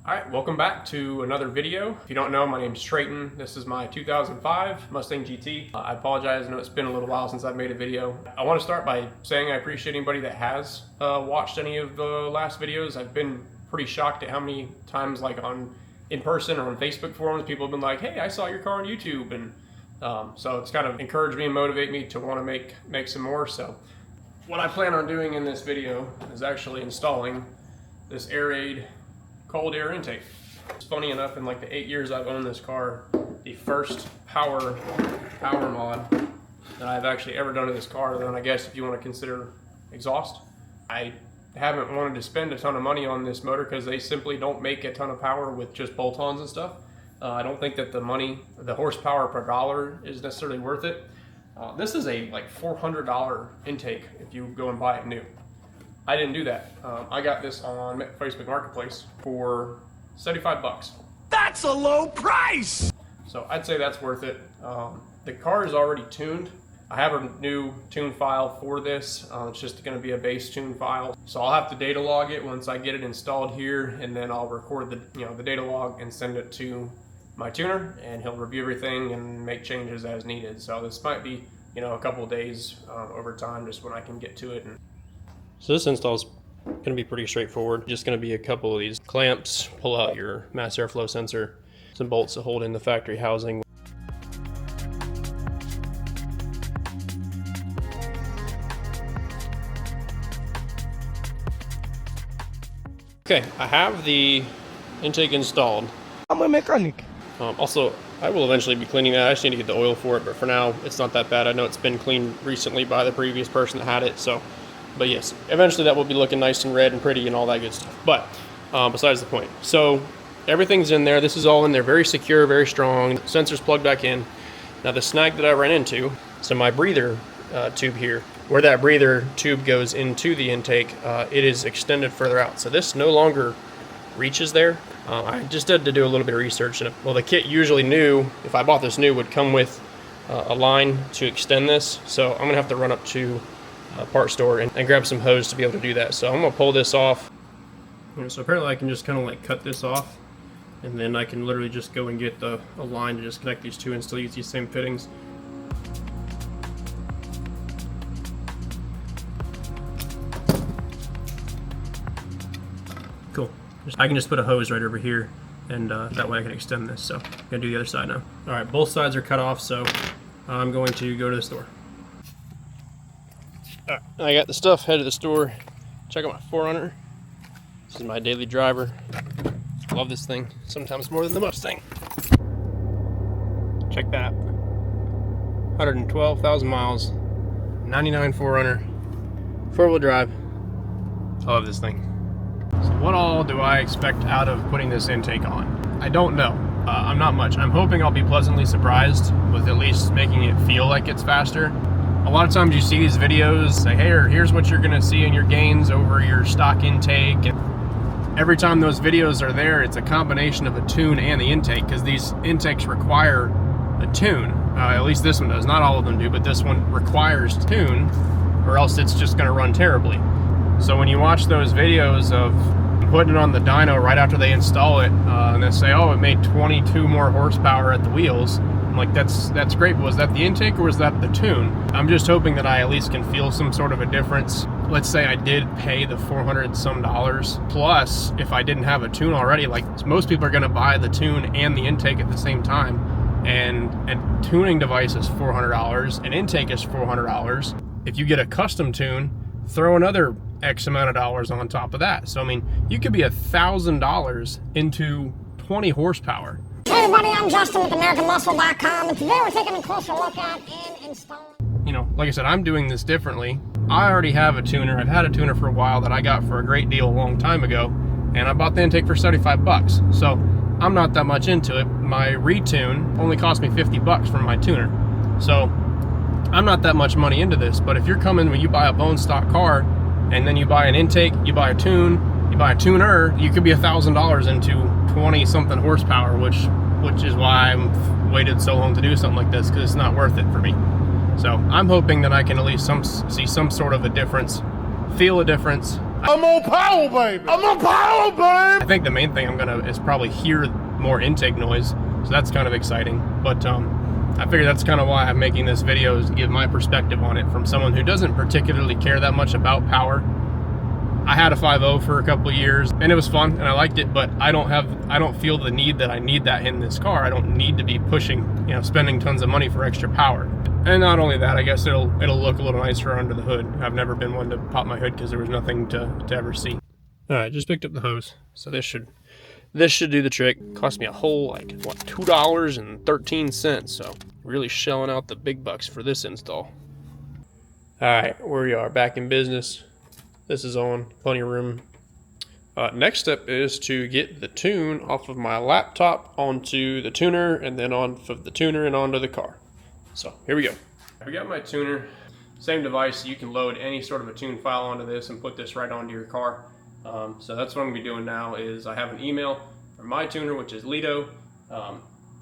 Alright, welcome back to another video. If you don't know, my name's Trayton. This is my 2005 Mustang GT. I apologize, I know it's been a little while since I've made a video. I want to start by saying I appreciate anybody that has watched any of the last videos. I've been pretty shocked at how many times, like in person or on Facebook forums, people have been like, hey, I saw your car on YouTube, and so it's kind of encouraged me and motivate me to want to make some more. So what I plan on doing in this video is actually installing this AirRaid cold air intake. It's funny enough, in like the 8 years I've owned this car, the first power mod that I've actually ever done to this car, then I guess if you want to consider exhaust. I haven't wanted to spend a ton of money on this motor because they simply don't make a ton of power with just bolt-ons and stuff. I don't think that the horsepower per dollar is necessarily worth it. This is a like $400 intake if you go and buy it new. I didn't do that. I got this on Facebook Marketplace for 75 bucks. That's a low price! So I'd say that's worth it. The car is already tuned. I have a new tune file for this. It's just going to be a base tune file. So I'll have to data log it once I get it installed here, and then I'll record the data log and send it to my tuner, and he'll review everything and make changes as needed. So this might be a couple of days over time, just when I can get to it. So this install is going to be pretty straightforward. Just going to be a couple of these clamps, pull out your mass airflow sensor, some bolts to hold in the factory housing. Okay, I have the intake installed. I'm a mechanic. Also, I will eventually be cleaning that. I just need to get the oil for it, but for now, it's not that bad. I know it's been cleaned recently by the previous person that had it, but yes, eventually that will be looking nice and red and pretty and all that good stuff. But besides the point. So everything's in there. This is all in there. Very secure, very strong. Sensors plugged back in. Now the snag that I ran into, so my breather tube here, where that breather tube goes into the intake, it is extended further out. So this no longer reaches there. I just had to do a little bit of research. And well, the kit usually new, if I bought this new, would come with a line to extend this. So I'm going to have to run up to a part store and grab some hose to be able to do that. So I'm going to pull this off. So apparently I can just kind of like cut this off, and then I can literally just go and get a line to just connect these two and still use these same fittings. Cool. I can just put a hose right over here, and that way I can extend this. So I'm going to do the other side now. Alright, both sides are cut off, so I'm going to go to the store. Alright, I got the stuff, head to the store, check out my 4Runner. This is my daily driver. Love this thing, sometimes more than the Mustang. Check that. 112,000 miles, 99 4Runner, 4-wheel drive. I love this thing. So what all do I expect out of putting this intake on? I don't know. I'm not much. I'm hoping I'll be pleasantly surprised with at least making it feel like it's faster. A lot of times you see these videos say, hey, here's what you're gonna see in your gains over your stock intake. And every time those videos are there, it's a combination of a tune and the intake, because these intakes require a tune. At least this one does. Not all of them do, but this one requires tune, or else it's just gonna run terribly. So when you watch those videos of putting it on the dyno right after they install it, and they say, oh, it made 22 more horsepower at the wheels, I'm like, that's great, but was that the intake or was that the tune? I'm just hoping that I at least can feel some sort of a difference. Let's say I did pay the $400 and some, plus if I didn't have a tune already, like most people are gonna buy the tune and the intake at the same time, and a tuning device is $400, an intake is $400. If you get a custom tune, throw another X amount of dollars on top of that. So I mean, you could be $1,000 into 20 horsepower. Hey everybody, I'm Justin with AmericanMuscle.com, and today we're taking a closer look at and installing. Like I said, I'm doing this differently. I already have a tuner. I've had a tuner for a while that I got for a great deal a long time ago, and I bought the intake for 75 bucks. So I'm not that much into it. My retune only cost me 50 bucks from my tuner. So I'm not that much money into this, but if you're coming when you buy a bone stock car, and then you buy an intake, you buy a tune, you buy a tuner, you could be $1,000 into 20 something horsepower, which is why I've waited so long to do something like this, because it's not worth it for me. So I'm hoping that I can at least see some sort of a difference, feel a difference, I'm on power, baby. I'm on power, baby. I think the main thing I'm gonna is probably hear more intake noise, so that's kind of exciting. But I figure that's kind of why I'm making this video, is to give my perspective on it from someone who doesn't particularly care that much about power. I had a 5.0 for a couple of years and it was fun and I liked it, but I don't feel the need that I need that in this car. I don't need to be pushing, you know, spending tons of money for extra power. And not only that, I guess it'll look a little nicer under the hood. I've never been one to pop my hood because there was nothing to ever see. All right, just picked up the hose. So this should do the trick. Cost me a whole, like, what, $2.13. So really shelling out the big bucks for this install. All right, here we are back in business. This is on, plenty of room. Next step is to get the tune off of my laptop onto the tuner, and then off of the tuner and onto the car. So here we go. I got my tuner, same device. You can load any sort of a tune file onto this and put this right onto your car. So that's what I'm gonna be doing now. Is I have an email from my tuner, which is Lido.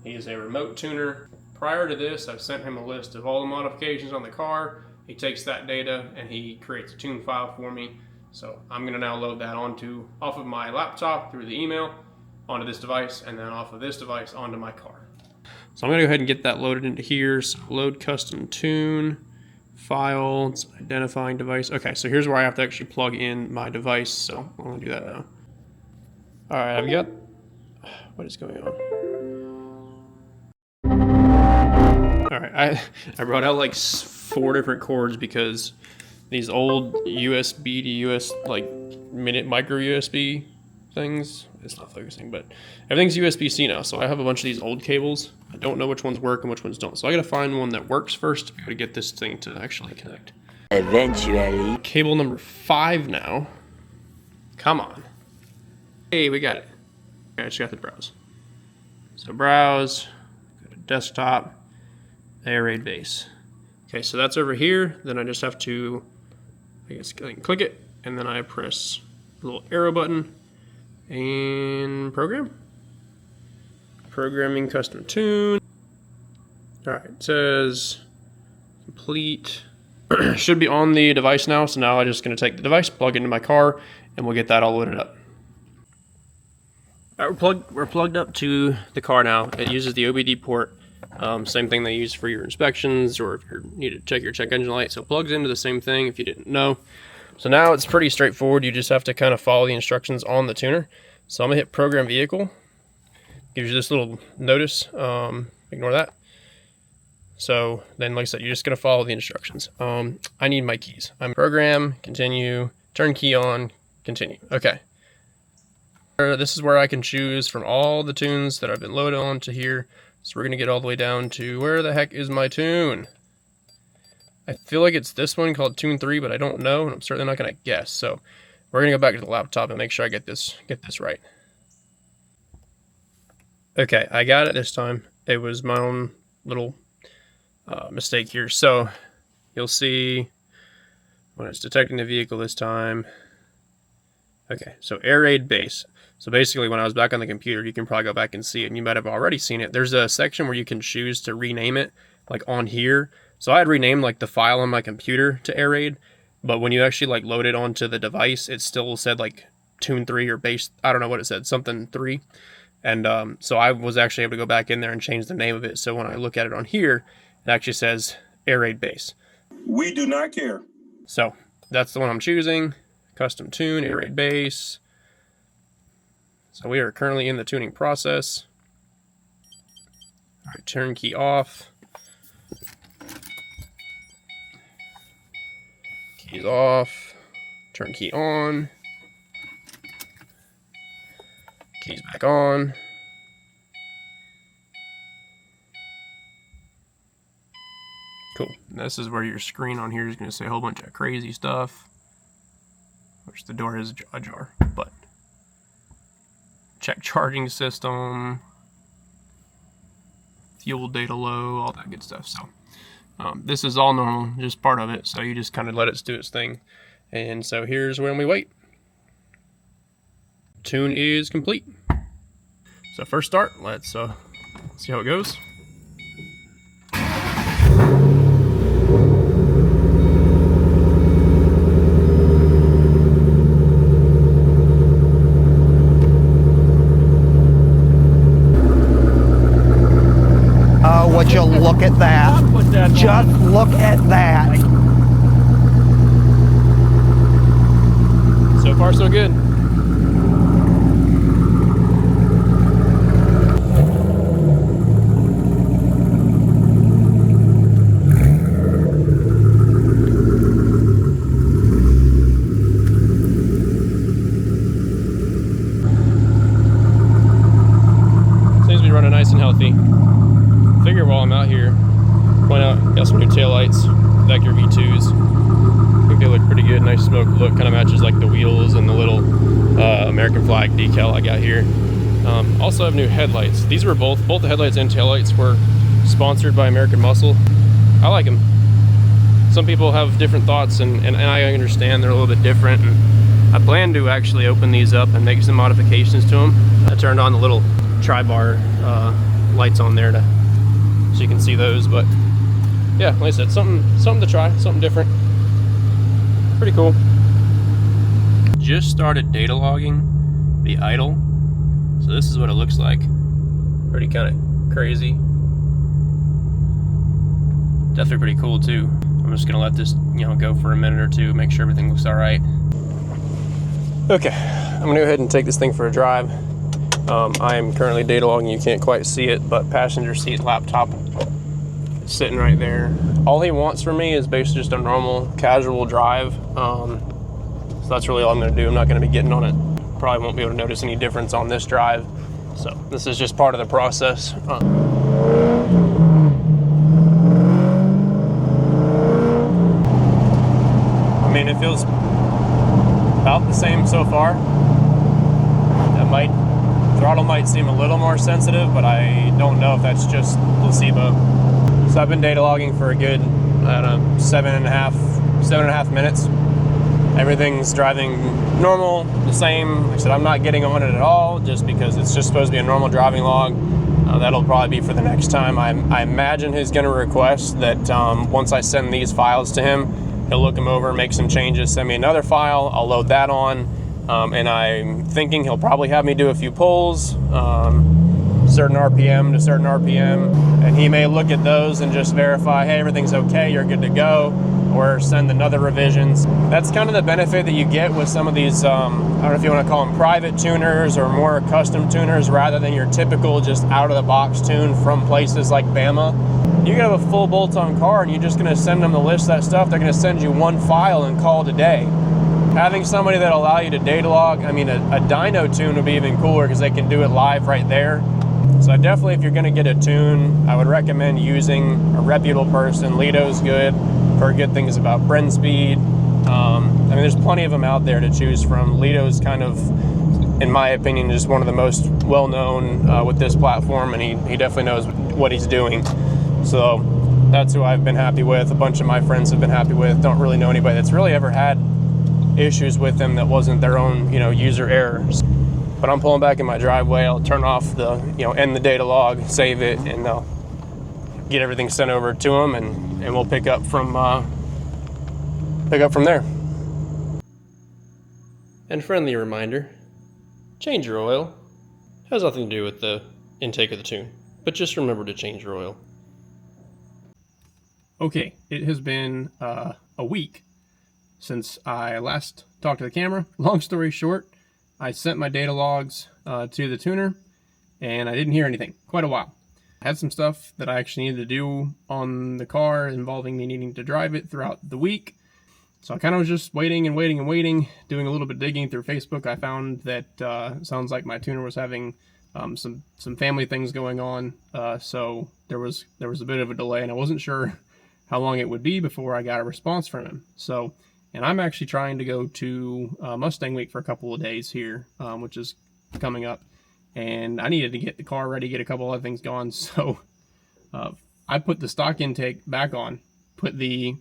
He is a remote tuner. Prior to this, I've sent him a list of all the modifications on the car. He takes that data and he creates a tune file for me. So I'm gonna now load that off of my laptop through the email onto this device, and then off of this device onto my car. So I'm gonna go ahead and get that loaded into here. So load custom tune file, it's identifying device. Okay, so here's where I have to actually plug in my device. So I'm gonna do that now. All right, I've got, what is going on? All right, I brought out like 4 different cords because these old USB to US, like micro USB things, it's not focusing, but everything's USB-C now. So I have a bunch of these old cables. I don't know which ones work and which ones don't. So I gotta find one that works first to be able to get this thing to actually connect. Eventually. Cable number 5 now. Come on. Hey, we got it. Okay, I just got to browse. So browse, go to desktop, AirRaid base. Okay, so that's over here. Then I just have to, I guess, click it, and then I press the little arrow button and program. Programming custom tune. All right, it says complete. Should be on the device now. So now I'm just going to take the device, plug it into my car, and we'll get that all loaded up. All right, we're plugged up to the car now. It uses the OBD port. Same thing they use for your inspections, or if you need to check your check engine light. So it plugs into the same thing if you didn't know. So now it's pretty straightforward. You just have to kind of follow the instructions on the tuner. So I'm gonna hit program vehicle. Gives you this little notice. Ignore that. So then, like I said, you're just gonna follow the instructions. I need my keys. I'm program, continue, turn key on, continue. Okay. This is where I can choose from all the tunes that I've been loaded onto here. So we're gonna get all the way down to where the heck is my tune? I feel like it's this one called Tune 3, but I don't know, and I'm certainly not gonna guess. So we're gonna go back to the laptop and make sure I get this right. Okay, I got it this time. It was my own little mistake here. So you'll see when it's detecting the vehicle this time. Okay, so AirRaid base. So basically, when I was back on the computer, you can probably go back and see it, and you might have already seen it. There's a section where you can choose to rename it, like on here. So I had renamed like the file on my computer to AirRaid, but when you actually like load it onto the device, it still said like Tune 3 or base. I don't know what it said, something 3. And so I was actually able to go back in there and change the name of it. So when I look at it on here, it actually says AirRaid base. We do not care. So that's the one I'm choosing. Custom tune, AirRaid base. So we are currently in the tuning process. All right, turn key off. Keys off. Turn key on. Keys back on. Cool. And this is where your screen on here is going to say a whole bunch of crazy stuff. Which the door is ajar, but check charging system, fuel data low, all that good stuff. So this is all normal, just part of it. So you just kind of let it do its thing. And so here's when we wait. Tune is complete. So first start, let's see how it goes. Would you look at that? Just look at that. So far, so good. Seems to be running nice and healthy. Figure while I'm out here, point out, got some new taillights, Vector V2s. I think they look pretty good, nice smoke look, kind of matches like the wheels and the little American flag decal I got here. Also have new headlights. These were both the headlights and taillights were sponsored by American Muscle. I like them. Some people have different thoughts, and I understand they're a little bit different. And I plan to actually open these up and make some modifications to them. I turned on the little tri-bar lights on there so you can see those, but yeah, like I said, something to try, something different. Pretty cool. Just started data logging the idle, so this is what it looks like. Pretty kind of crazy. Definitely pretty cool too. I'm just gonna let this, go for a minute or two, make sure everything looks all right. Okay, I'm gonna go ahead and take this thing for a drive. I am currently data logging. You can't quite see it, but passenger seat laptop is sitting right there. All he wants from me is basically just a normal casual drive. So that's really all I'm gonna do. I'm not gonna be getting on it. Probably won't be able to notice any difference on this drive. So this is just part of the process. I mean, it feels about the same so far. Throttle might seem a little more sensitive, but I don't know if that's just placebo. So I've been data logging for a good, I don't know, 7.5 minutes. Everything's driving normal, the same. Like I said, I'm not getting on it at all, just because it's just supposed to be a normal driving log. That'll probably be for the next time. I imagine he's going to request that once I send these files to him, he'll look them over, make some changes, send me another file. I'll load that on. And I'm thinking he'll probably have me do a few pulls, certain RPM to certain RPM, and he may look at those and just verify, hey, everything's okay, you're good to go, or send another revisions. That's kind of the benefit that you get with some of these, I don't know if you want to call them private tuners or more custom tuners, rather than your typical just out-of-the-box tune from places like Bama. You can have a full bolt-on car and you're just going to send them the list of that stuff. They're going to send you one file and call it a day. Having somebody that'll allow you to data log, I mean, a dyno tune would be even cooler because they can do it live right there. So definitely, if you're going to get a tune, I would recommend using a reputable person. Lido's good. Heard good things about Bren Speed. I mean, there's plenty of them out there to choose from. Lido's kind of, in my opinion, just one of the most well-known with this platform, and he definitely knows what he's doing. So that's who I've been happy with. A bunch of my friends have been happy with. Don't really know anybody that's really ever had issues with them that wasn't their own, user errors. But I'm pulling back in my driveway. I'll turn off the, end the data log, save it, and get everything sent over to them, and we'll pick up from there. And friendly reminder, change your oil. Has nothing to do with the intake of the tune, but just remember to change your oil. Okay, it has been a week since I last talked to the camera. Long story short, I sent my data logs to the tuner, and I didn't hear anything. Quite a while. I had some stuff that I actually needed to do on the car involving me needing to drive it throughout the week. So I kind of was just waiting, doing a little bit of digging through Facebook. I found that sounds like my tuner was having some family things going on. So there was a bit of a delay, and I wasn't sure how long it would be before I got a response from him. So, and I'm actually trying to go to Mustang Week for a couple of days here, which is coming up. And I needed to get the car ready, get a couple other things going. So I put the stock intake back on, put the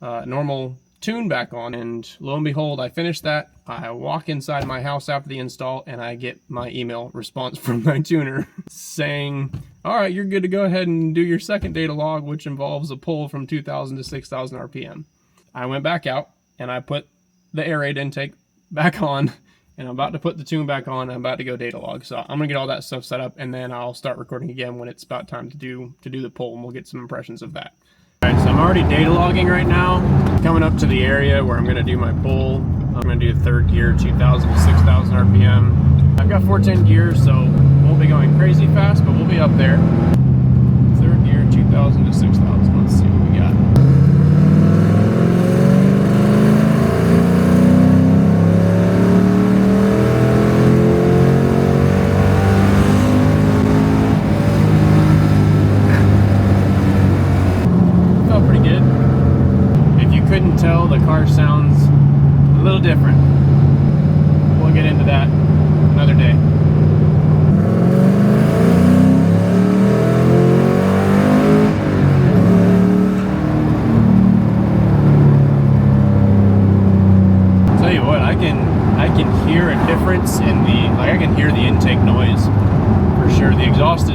normal tune back on, and lo and behold, I finished that. I walk inside my house after the install, and I get my email response from my tuner saying, all right, you're good to go ahead and do your second data log, which involves a pull from 2,000 to 6,000 RPM. I went back out, and I put the AirRaid intake back on, and I'm about to put the tune back on. I'm about to go data log, so I'm gonna get all that stuff set up, and then I'll start recording again when it's about time to do the pull, and we'll get some impressions of that. All right, so I'm already data logging right now. Coming up to the area where I'm gonna do my pull. I'm gonna do third gear, 2,000 to 6,000 RPM. I've got 410 gears, so won't be going crazy fast, but we'll be up there. Third gear, 2,000 to 6,000. Let's see what we got. Felt pretty good. If you couldn't tell, the car sounds a little different. We'll get into that another day. Tell you what, I can hear a difference in the, like, I can hear the intake noise for sure. The exhaust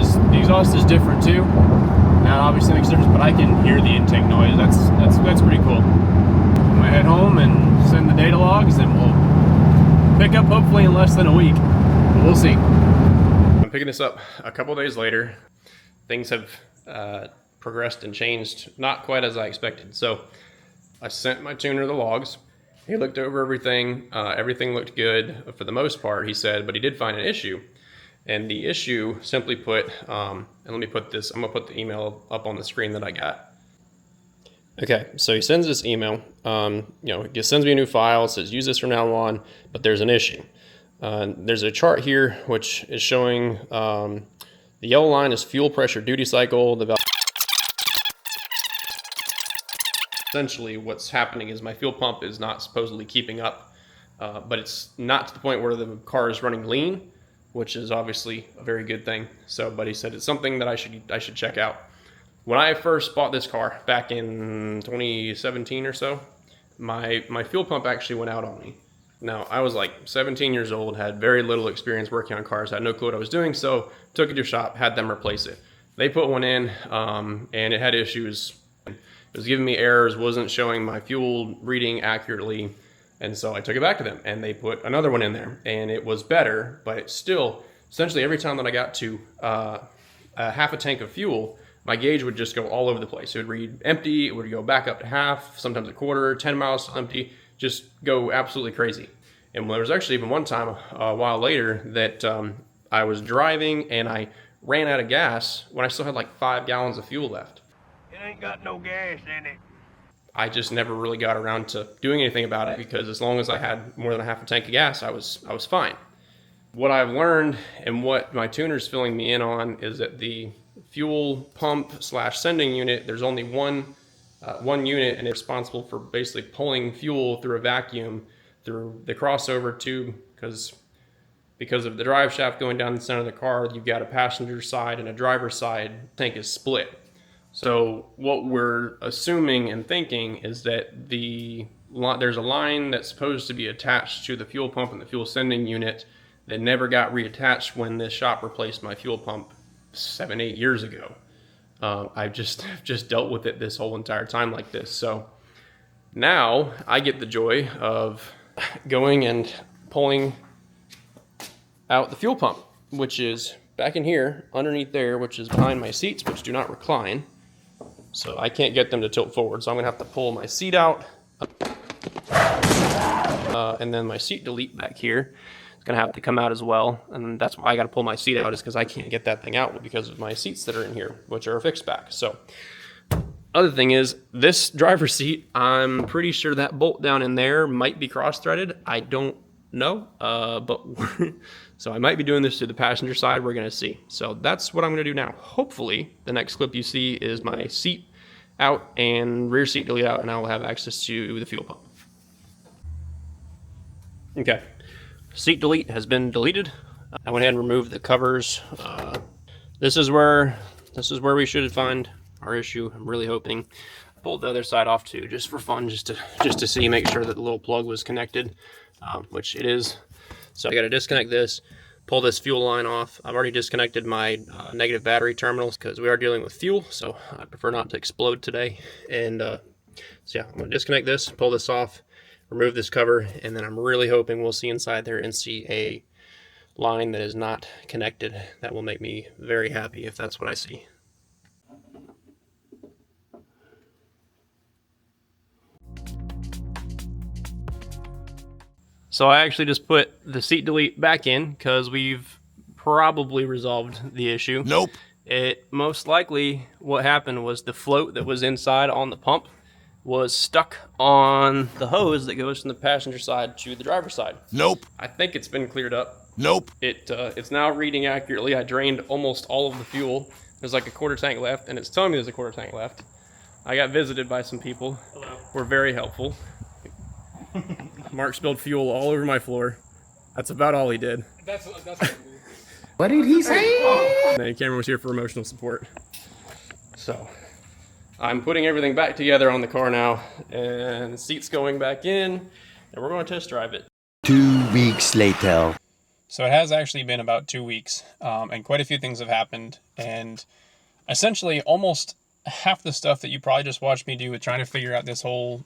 is different too. Now obviously makes a difference, but I can hear the intake noise. That's pretty cool. I'm gonna head home and send the data logs, and we'll pick up hopefully in less than a week. But we'll see. I'm picking this up a couple days later. Things have progressed and changed, not quite as I expected. So I sent my tuner the logs. He looked over everything. Everything looked good for the most part, he said, but he did find an issue. And the issue, simply put, and let me put this, I'm gonna put the email up on the screen that I got. Okay, so he sends this email, he sends me a new file, says use this from now on, but there's an issue. There's a chart here which is showing the yellow line is fuel pressure duty cycle. Essentially what's happening is my fuel pump is not supposedly keeping up, but it's not to the point where the car is running lean, which is obviously a very good thing. So, but he said it's something that I should check out. When I first bought this car back in 2017 or so, my fuel pump actually went out on me. Now, I was like 17 years old, had very little experience working on cars, had no clue what I was doing, so took it to a shop, had them replace it. They put one in, and it had issues. It was giving me errors, wasn't showing my fuel reading accurately, and so I took it back to them, and they put another one in there, and it was better, but it still, essentially every time that I got to half a tank of fuel, my gauge would just go all over the place. It would read empty, it would go back up to half, sometimes a quarter, 10 miles to empty, just go absolutely crazy. And there was actually even one time a while later that I was driving and I ran out of gas when I still had like 5 gallons of fuel left. It ain't got no gas in it. I just never really got around to doing anything about it because as long as I had more than a half a tank of gas, I was fine. What I've learned and what my tuner's filling me in on is that the fuel pump / sending unit, there's only one unit, and it's responsible for basically pulling fuel through a vacuum through the crossover tube, because of the drive shaft going down the center of the car, you've got a passenger side and a driver's side tank is split. So what we're assuming and thinking is that there's a line that's supposed to be attached to the fuel pump and the fuel sending unit that never got reattached when this shop replaced my fuel pump 7-8 years ago. I've just dealt with it this whole entire time like this. So now I get the joy of going and pulling out the fuel pump, which is back in here underneath there, which is behind my seats, which do not recline. So I can't get them to tilt forward. So I'm gonna have to pull my seat out. And then my seat delete back here is gonna have to come out as well. And that's why I gotta pull my seat out, is because I can't get that thing out because of my seats that are in here, which are fixed back. So other thing is this driver's seat, I'm pretty sure that bolt down in there might be cross-threaded. I don't know, but so I might be doing this to the passenger side. We're gonna see. So that's what I'm gonna do now. Hopefully the next clip you see is my seat out and rear seat delete out, and I will have access to the fuel pump. Okay, seat delete has been deleted. I went ahead and removed the covers. This is where we should find our issue. I'm really hoping. I pulled the other side off too, just for fun, just to see, make sure that the little plug was connected, which it is. So I got to disconnect this, pull this fuel line off. I've already disconnected my negative battery terminals because we are dealing with fuel, so I prefer not to explode today. And so yeah, I'm going to disconnect this, pull this off, remove this cover, and then I'm really hoping we'll see inside there and see a line that is not connected. That will make me very happy if that's what I see. So I actually just put the seat delete back in because we've probably resolved the issue. Nope. It most likely, what happened was the float that was inside on the pump was stuck on the hose that goes from the passenger side to the driver's side. Nope. I think it's been cleared up. Nope. It's now reading accurately. I drained almost all of the fuel. There's like a quarter tank left, and it's telling me there's a quarter tank left. I got visited by some people. Hello. Were very helpful. Mark spilled fuel all over my floor. That's about all he did. That's what did he say? And then Cameron was here for emotional support. So I'm putting everything back together on the car now, and the seat's going back in, and we're going to test drive it. 2 weeks later. So it has actually been about 2 weeks, and quite a few things have happened, and essentially almost half the stuff that you probably just watched me do with trying to figure out this whole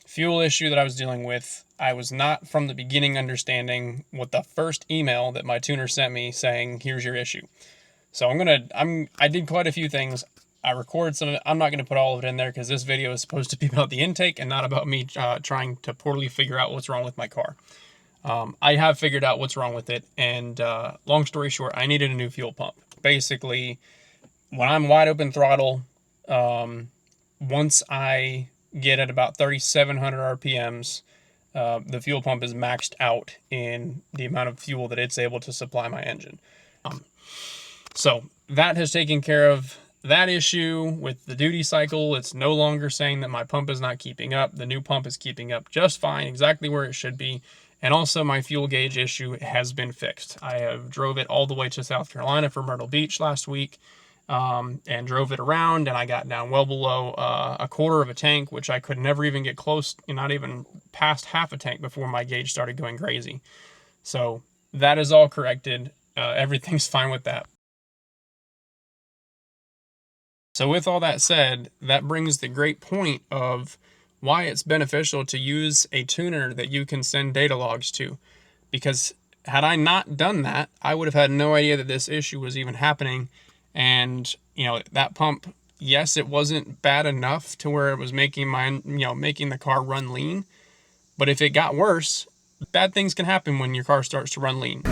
fuel issue that I was dealing with, I was not from the beginning understanding what the first email that my tuner sent me saying, here's your issue. So I did quite a few things. I recorded some of it. I'm not going to put all of it in there because this video is supposed to be about the intake and not about me trying to poorly figure out what's wrong with my car. I have figured out what's wrong with it, and long story short, I needed a new fuel pump. Basically, when I'm wide open throttle, once I get at about 3,700 RPMs, the fuel pump is maxed out in the amount of fuel that it's able to supply my engine. So that has taken care of that issue with the duty cycle. It's no longer saying that my pump is not keeping up. The new pump is keeping up just fine, exactly where it should be. And also my fuel gauge issue has been fixed. I have drove it all the way to South Carolina for Myrtle Beach last week, and drove it around, and I got down well below a quarter of a tank, which I could never even get close, not even past half a tank before my gauge started going crazy. So that is all corrected. Everything's fine with that. So with all that said, that brings the great point of why it's beneficial to use a tuner that you can send data logs to. Because had I not done that, I would have had no idea that this issue was even happening. And, you know, that pump, yes, it wasn't bad enough to where it was making making the car run lean. But if it got worse, bad things can happen when your car starts to run lean.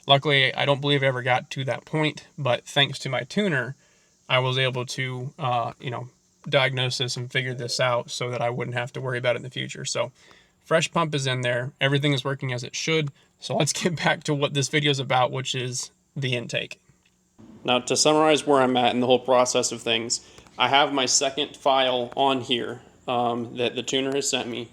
Luckily, I don't believe it ever got to that point, but thanks to my tuner, I was able to, diagnose this and figure this out so that I wouldn't have to worry about it in the future. So fresh pump is in there. Everything is working as it should. So let's get back to what this video is about, which is the intake. Now, to summarize where I'm at in the whole process of things, I have my second file on here that the tuner has sent me.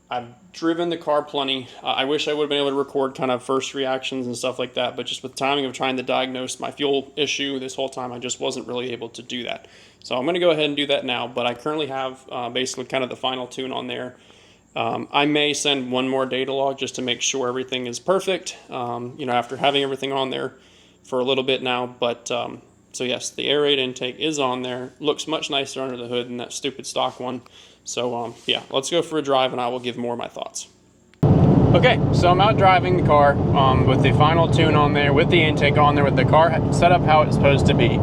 I've driven the car plenty. I wish I would have been able to record kind of first reactions and stuff like that, but just with timing of trying to diagnose my fuel issue this whole time, I just wasn't really able to do that. So I'm going to go ahead and do that now, but I currently have basically kind of the final tune on there. I may send one more data log just to make sure everything is perfect, after having everything on there for a little bit now. But so yes, the AirRaid intake is on there. Looks much nicer under the hood than that stupid stock one. So yeah, let's go for a drive and I will give more of my thoughts. Okay, so I'm out driving the car with the final tune on there, with the intake on there, with the car set up how it's supposed to be.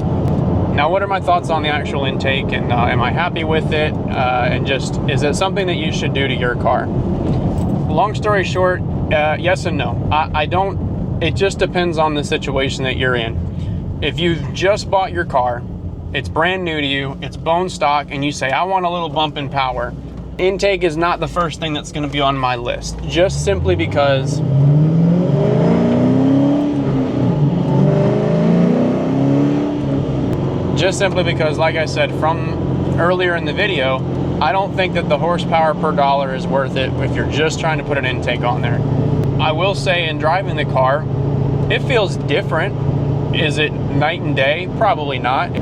Now, what are my thoughts on the actual intake, and am I happy with it? And just, is it something that you should do to your car? Long story short, yes and no. I don't, it just depends on the situation that you're in. If you've just bought your car, it's brand new to you, it's bone stock, and you say, I want a little bump in power, intake is not the first thing that's gonna be on my list, just simply because like I said from earlier in the video, I don't think that the horsepower per dollar is worth it if you're just trying to put an intake on there. I will say, in driving the car, it feels different. Is it night and day? Probably not.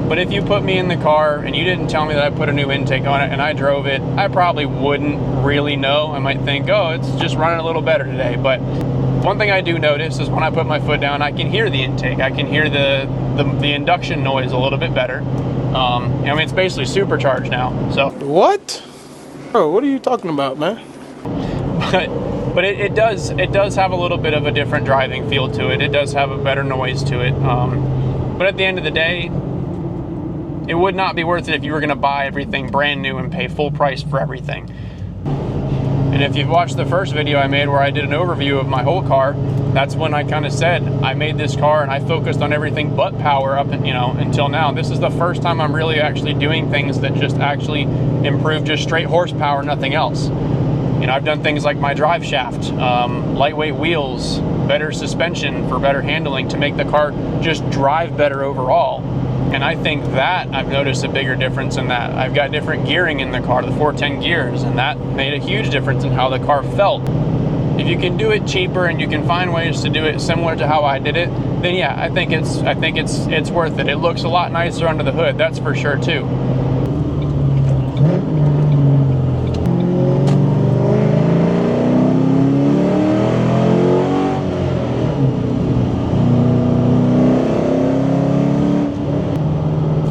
But if you put me in the car and you didn't tell me that I put a new intake on it and I drove it, I probably wouldn't really know. I might think, oh, it's just running a little better today. But one thing I do notice is when I put my foot down, I can hear the intake. I can hear the induction noise a little bit better. I mean, it's basically supercharged now. So What? Bro, what are you talking about, man? but it does have a little bit of a different driving feel to it. It does have a better noise to it. But at the end of the day, it would not be worth it if you were going to buy everything brand new and pay full price for everything. And if you've watched the first video I made where I did an overview of my whole car, that's when I kind of said I made this car and I focused on everything but power up, and, until now. This is the first time I'm really actually doing things that just actually improve just straight horsepower, nothing else. I've done things like my drive shaft, lightweight wheels, better suspension for better handling to make the car just drive better overall. And I think that I've noticed a bigger difference in that. I've got different gearing in the car, the 410 gears, and that made a huge difference in how the car felt. If you can do it cheaper and you can find ways to do it similar to how I did it, then yeah, I think it's worth it. It looks a lot nicer under the hood, that's for sure too.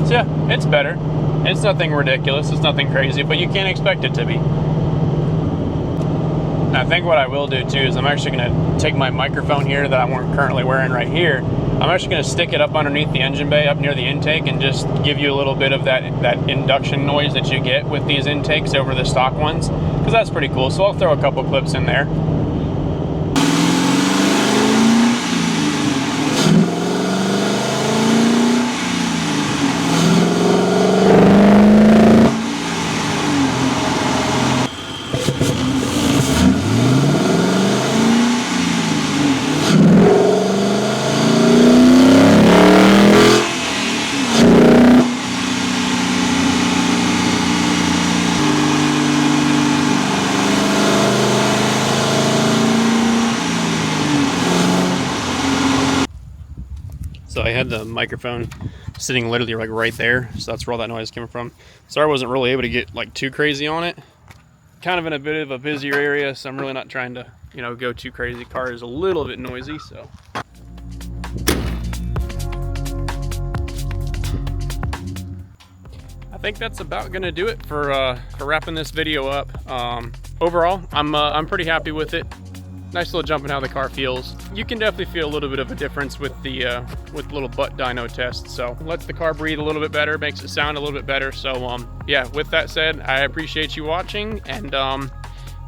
So yeah, it's better. It's nothing ridiculous, it's nothing crazy, but you can't expect it to be. I think what I will do too is I'm actually going to take my microphone here that I'm currently wearing right here. I'm actually going to stick it up underneath the engine bay, up near the intake, and just give you a little bit of that induction noise that you get with these intakes over the stock ones, because that's pretty cool. So I'll throw a couple clips in there. So I had the microphone sitting literally like right there, so that's where all that noise came from. Sorry I wasn't really able to get like too crazy on it. Kind of in a bit of a busier area, so I'm really not trying to, go too crazy. Car is a little bit noisy, so. I think that's about gonna do it for wrapping this video up. Overall, I'm pretty happy with it. Nice little jump in how the car feels. You can definitely feel a little bit of a difference with the little butt dyno test. So lets the car breathe a little bit better, makes it sound a little bit better. So yeah, with that said, I appreciate you watching, and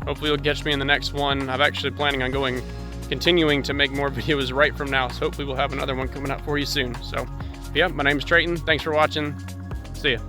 hopefully you'll catch me in the next one. I'm actually planning on continuing to make more videos right from now. So hopefully we'll have another one coming out for you soon. So yeah, my name's Trayton. Thanks for watching. See ya.